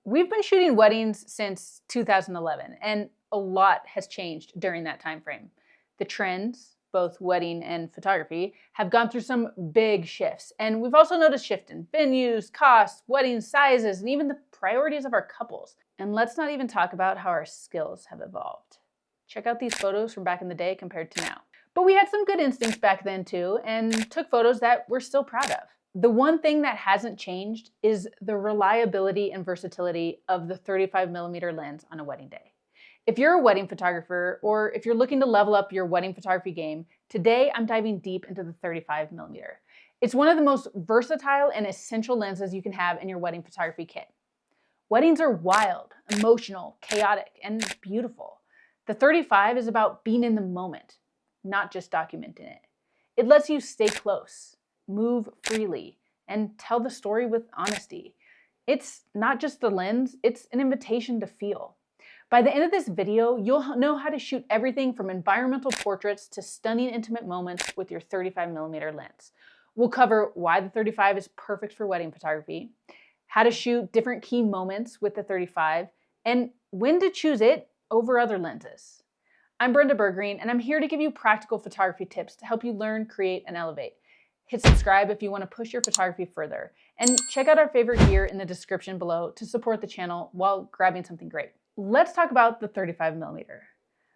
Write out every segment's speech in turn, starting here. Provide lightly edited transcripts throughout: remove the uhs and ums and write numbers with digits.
We've been shooting weddings since 2011, and a lot has changed during that time frame. The trends, both wedding and photography, have gone through some big shifts, and we've also noticed shift in venues, costs, wedding sizes, and even the priorities of our couples. And let's not even talk about how our skills have evolved. Check out these photos from back in the day compared to now. But we had some good instincts back then too, and took photos that we're still proud of. The one thing that hasn't changed is the reliability and versatility of the 35mm lens on a wedding day. If you're a wedding photographer, or if you're looking to level up your wedding photography game, today I'm diving deep into the 35mm. It's one of the most versatile and essential lenses you can have in your wedding photography kit. Weddings are wild, emotional, chaotic, and beautiful. The 35 is about being in the moment, not just documenting it. It lets you stay close, move freely, and tell the story with honesty. It's not just the lens, it's an invitation to feel. By the end of this video, you'll know how to shoot everything from environmental portraits to stunning intimate moments with your 35mm lens. We'll cover why the 35 is perfect for wedding photography, how to shoot different key moments with the 35, and when to choose it over other lenses. I'm Brenda Bergreen, and I'm here to give you practical photography tips to help you learn, create, and elevate. Hit subscribe if you want to push your photography further, and check out our favorite gear in the description below to support the channel while grabbing something great. Let's talk about the 35mm.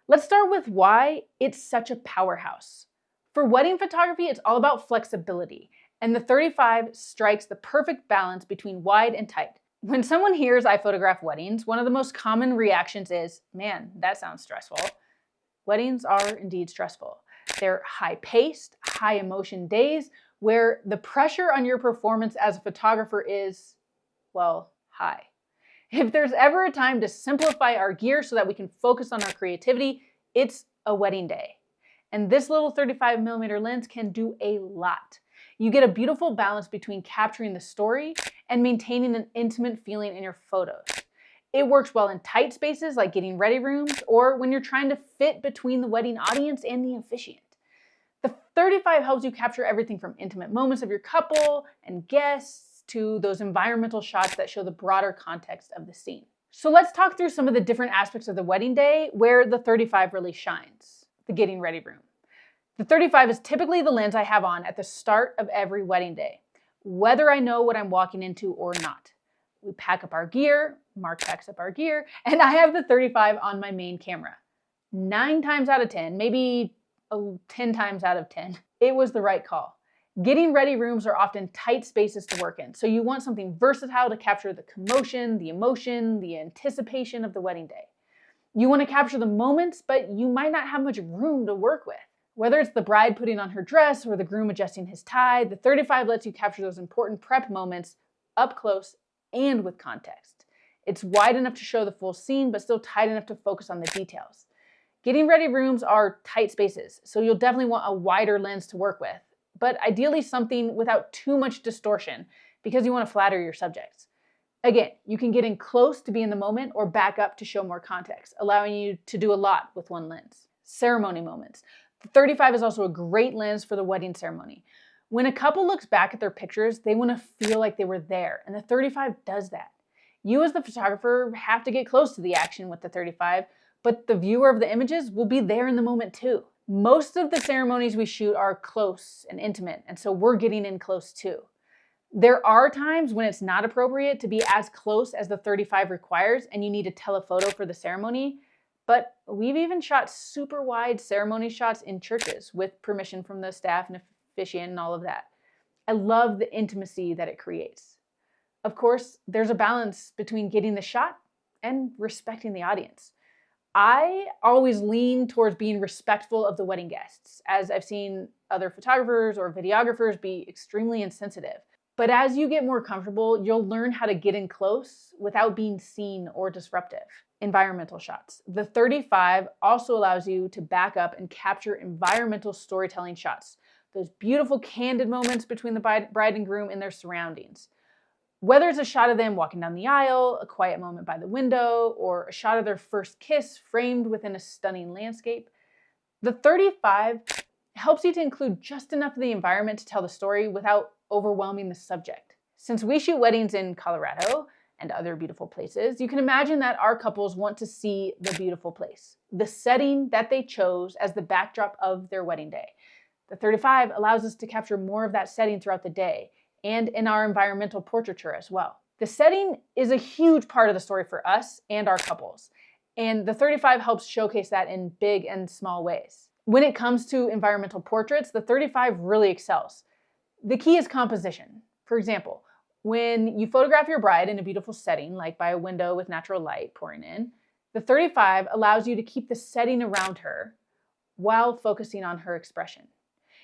Let's start with why it's such a powerhouse. For wedding photography, it's all about flexibility, and the 35 strikes the perfect balance between wide and tight. When someone hears I photograph weddings, one of the most common reactions is, man, that sounds stressful. Weddings are indeed stressful. They're high-paced, high-emotion days where the pressure on your performance as a photographer is, well, high. If there's ever a time to simplify our gear so that we can focus on our creativity, it's a wedding day. And this little 35mm lens can do a lot. You get a beautiful balance between capturing the story and maintaining an intimate feeling in your photos. It works well in tight spaces like getting ready rooms or when you're trying to fit between the wedding audience and the officiant. The 35 helps you capture everything from intimate moments of your couple and guests to those environmental shots that show the broader context of the scene. So let's talk through some of the different aspects of the wedding day where the 35 really shines. The getting ready room. The 35 is typically the lens I have on at the start of every wedding day, whether I know what I'm walking into or not. We pack up our gear, Mark packs up our gear, and I have the 35 on my main camera. 9 times out of 10, maybe 10 times out of 10, it was the right call. Getting ready rooms are often tight spaces to work in, so you want something versatile to capture the commotion, the emotion, the anticipation of the wedding day. You want to capture the moments, but you might not have much room to work with. Whether it's the bride putting on her dress or the groom adjusting his tie, the 35 lets you capture those important prep moments up close and with context. It's wide enough to show the full scene, but still tight enough to focus on the details. Getting ready rooms are tight spaces, so you'll definitely want a wider lens to work with, but ideally something without too much distortion because you want to flatter your subjects. Again, you can get in close to be in the moment or back up to show more context, allowing you to do a lot with one lens. Ceremony moments. The 35 is also a great lens for the wedding ceremony. When a couple looks back at their pictures, they want to feel like they were there, and the 35 does that. You as the photographer have to get close to the action with the 35, but the viewer of the images will be there in the moment too. Most of the ceremonies we shoot are close and intimate, and so we're getting in close too. There are times when it's not appropriate to be as close as the 35 requires and you need to telephoto for the ceremony, but we've even shot super wide ceremony shots in churches with permission from the staff and officiant and all of that. I love the intimacy that it creates. Of course, there's a balance between getting the shot and respecting the audience. I always lean towards being respectful of the wedding guests, as I've seen other photographers or videographers be extremely insensitive. But as you get more comfortable, you'll learn how to get in close without being seen or disruptive. Environmental shots. The 35 also allows you to back up and capture environmental storytelling shots, those beautiful candid moments between the bride and groom and their surroundings. Whether it's a shot of them walking down the aisle, a quiet moment by the window, or a shot of their first kiss framed within a stunning landscape, the 35 helps you to include just enough of the environment to tell the story without overwhelming the subject. Since we shoot weddings in Colorado, and other beautiful places, you can imagine that our couples want to see the beautiful place, the setting that they chose as the backdrop of their wedding day. The 35 allows us to capture more of that setting throughout the day and in our environmental portraiture as well. The setting is a huge part of the story for us and our couples, and the 35 helps showcase that in big and small ways. When it comes to environmental portraits, the 35 really excels. The key is composition. For example, when you photograph your bride in a beautiful setting, like by a window with natural light pouring in, the 35 allows you to keep the setting around her while focusing on her expression.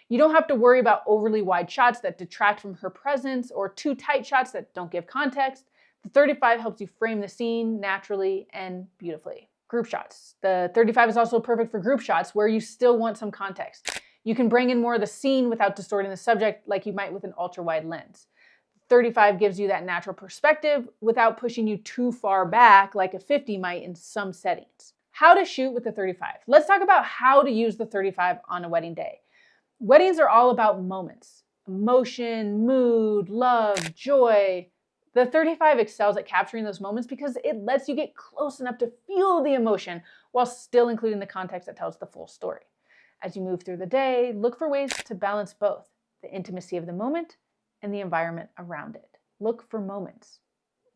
You don't have to worry about overly wide shots that detract from her presence or too tight shots that don't give context. The 35 helps you frame the scene naturally and beautifully. Group shots. The 35 is also perfect for group shots where you still want some context. You can bring in more of the scene without distorting the subject like you might with an ultra-wide lens. 35 gives you that natural perspective without pushing you too far back like a 50 might in some settings. How to shoot with the 35. Let's talk about how to use the 35 on a wedding day. Weddings are all about moments, emotion, mood, love, joy. The 35 excels at capturing those moments because it lets you get close enough to feel the emotion while still including the context that tells the full story. As you move through the day, look for ways to balance both the intimacy of the moment and the environment around it. Look for moments.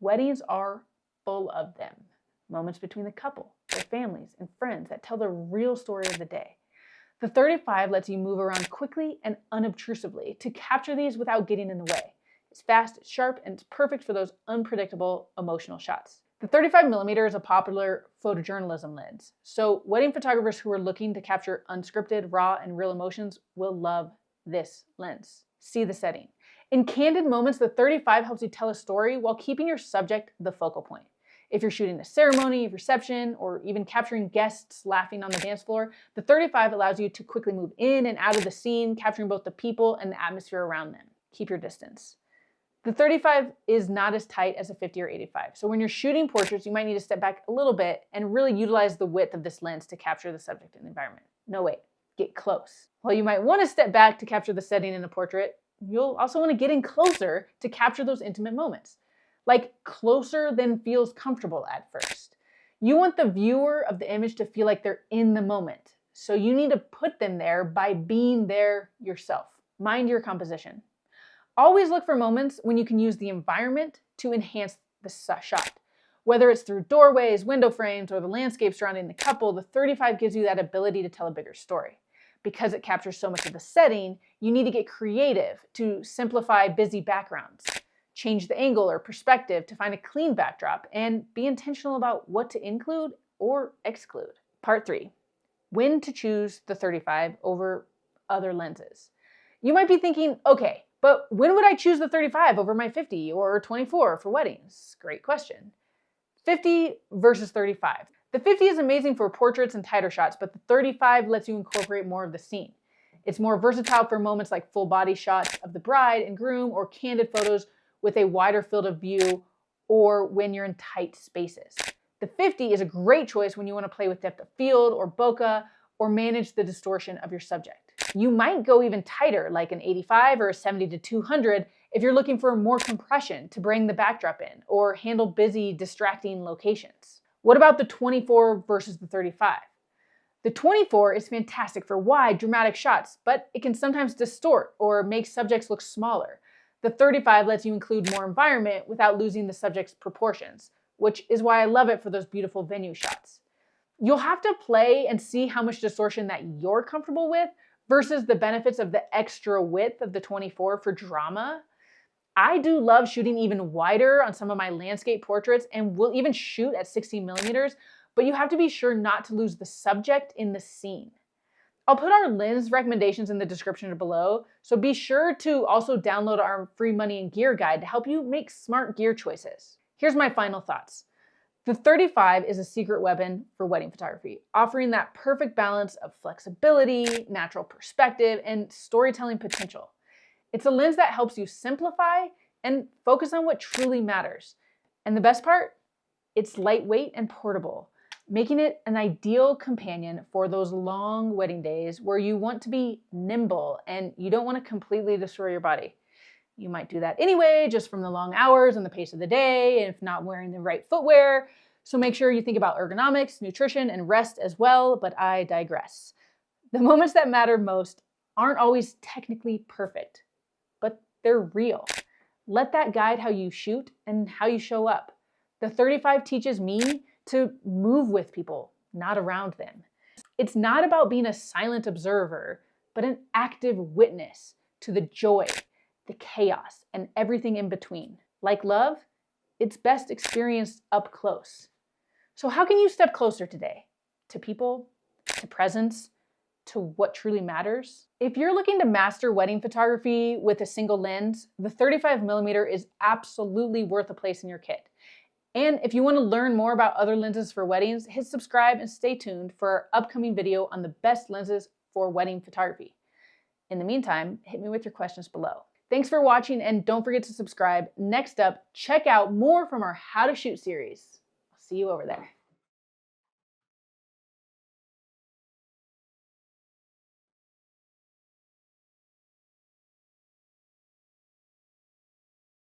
Weddings are full of them. Moments between the couple, their families, and friends that tell the real story of the day. The 35 lets you move around quickly and unobtrusively to capture these without getting in the way. It's fast, it's sharp, and it's perfect for those unpredictable emotional shots. The 35mm is a popular photojournalism lens, so wedding photographers who are looking to capture unscripted, raw, and real emotions will love this lens. See the setting. In candid moments, the 35 helps you tell a story while keeping your subject the focal point. If you're shooting a ceremony, reception, or even capturing guests laughing on the dance floor, the 35 allows you to quickly move in and out of the scene, capturing both the people and the atmosphere around them. Keep your distance. The 35 is not as tight as a 50 or 85, so when you're shooting portraits, you might need to step back a little bit and really utilize the width of this lens to capture the subject and the environment. No, wait, get close. While you might want to step back to capture the setting in a portrait, you'll also want to get in closer to capture those intimate moments. Like closer than feels comfortable at first. You want the viewer of the image to feel like they're in the moment. So you need to put them there by being there yourself. Mind your composition. Always look for moments when you can use the environment to enhance the shot. Whether it's through doorways, window frames, or the landscape surrounding the couple, the 35 gives you that ability to tell a bigger story. Because it captures so much of the setting, you need to get creative to simplify busy backgrounds. Change the angle or perspective to find a clean backdrop, and be intentional about what to include or exclude. Part 3, when to choose the 35 over other lenses. You might be thinking, okay, but when would I choose the 35 over my 50 or 24 for weddings? Great question. 50 versus 35. The 50 is amazing for portraits and tighter shots, but the 35 lets you incorporate more of the scene. It's more versatile for moments like full body shots of the bride and groom or candid photos with a wider field of view, or when you're in tight spaces. The 50 is a great choice when you want to play with depth of field or bokeh or manage the distortion of your subject. You might go even tighter, like an 85 or a 70 to 200 if you're looking for more compression to bring the backdrop in or handle busy, distracting locations. What about the 24 versus the 35? The 24 is fantastic for wide, dramatic shots, but it can sometimes distort or make subjects look smaller. The 35 lets you include more environment without losing the subject's proportions, which is why I love it for those beautiful venue shots. You'll have to play and see how much distortion that you're comfortable with versus the benefits of the extra width of the 24 for drama. I do love shooting even wider on some of my landscape portraits and will even shoot at 60mm, but you have to be sure not to lose the subject in the scene. I'll put our lens recommendations in the description below, so be sure to also download our free money and gear guide to help you make smart gear choices. Here's my final thoughts. The 35 is a secret weapon for wedding photography, offering that perfect balance of flexibility, natural perspective, and storytelling potential. It's a lens that helps you simplify and focus on what truly matters. And the best part? It's lightweight and portable, making it an ideal companion for those long wedding days where you want to be nimble and you don't want to completely destroy your body. You might do that anyway, just from the long hours and the pace of the day, and if not wearing the right footwear. So make sure you think about ergonomics, nutrition, and rest as well, but I digress. The moments that matter most aren't always technically perfect, but they're real. Let that guide how you shoot and how you show up. The 35 teaches me to move with people, not around them. It's not about being a silent observer, but an active witness to the joy, the chaos, and everything in between. Like love, it's best experienced up close. So how can you step closer today? To people, to presence, to what truly matters? If you're looking to master wedding photography with a single lens, the 35mm is absolutely worth a place in your kit. And if you want to learn more about other lenses for weddings, hit subscribe and stay tuned for our upcoming video on the best lenses for wedding photography. In the meantime, hit me with your questions below. Thanks for watching, and don't forget to subscribe. Next up, check out more from our How to Shoot series. I'll see you over there.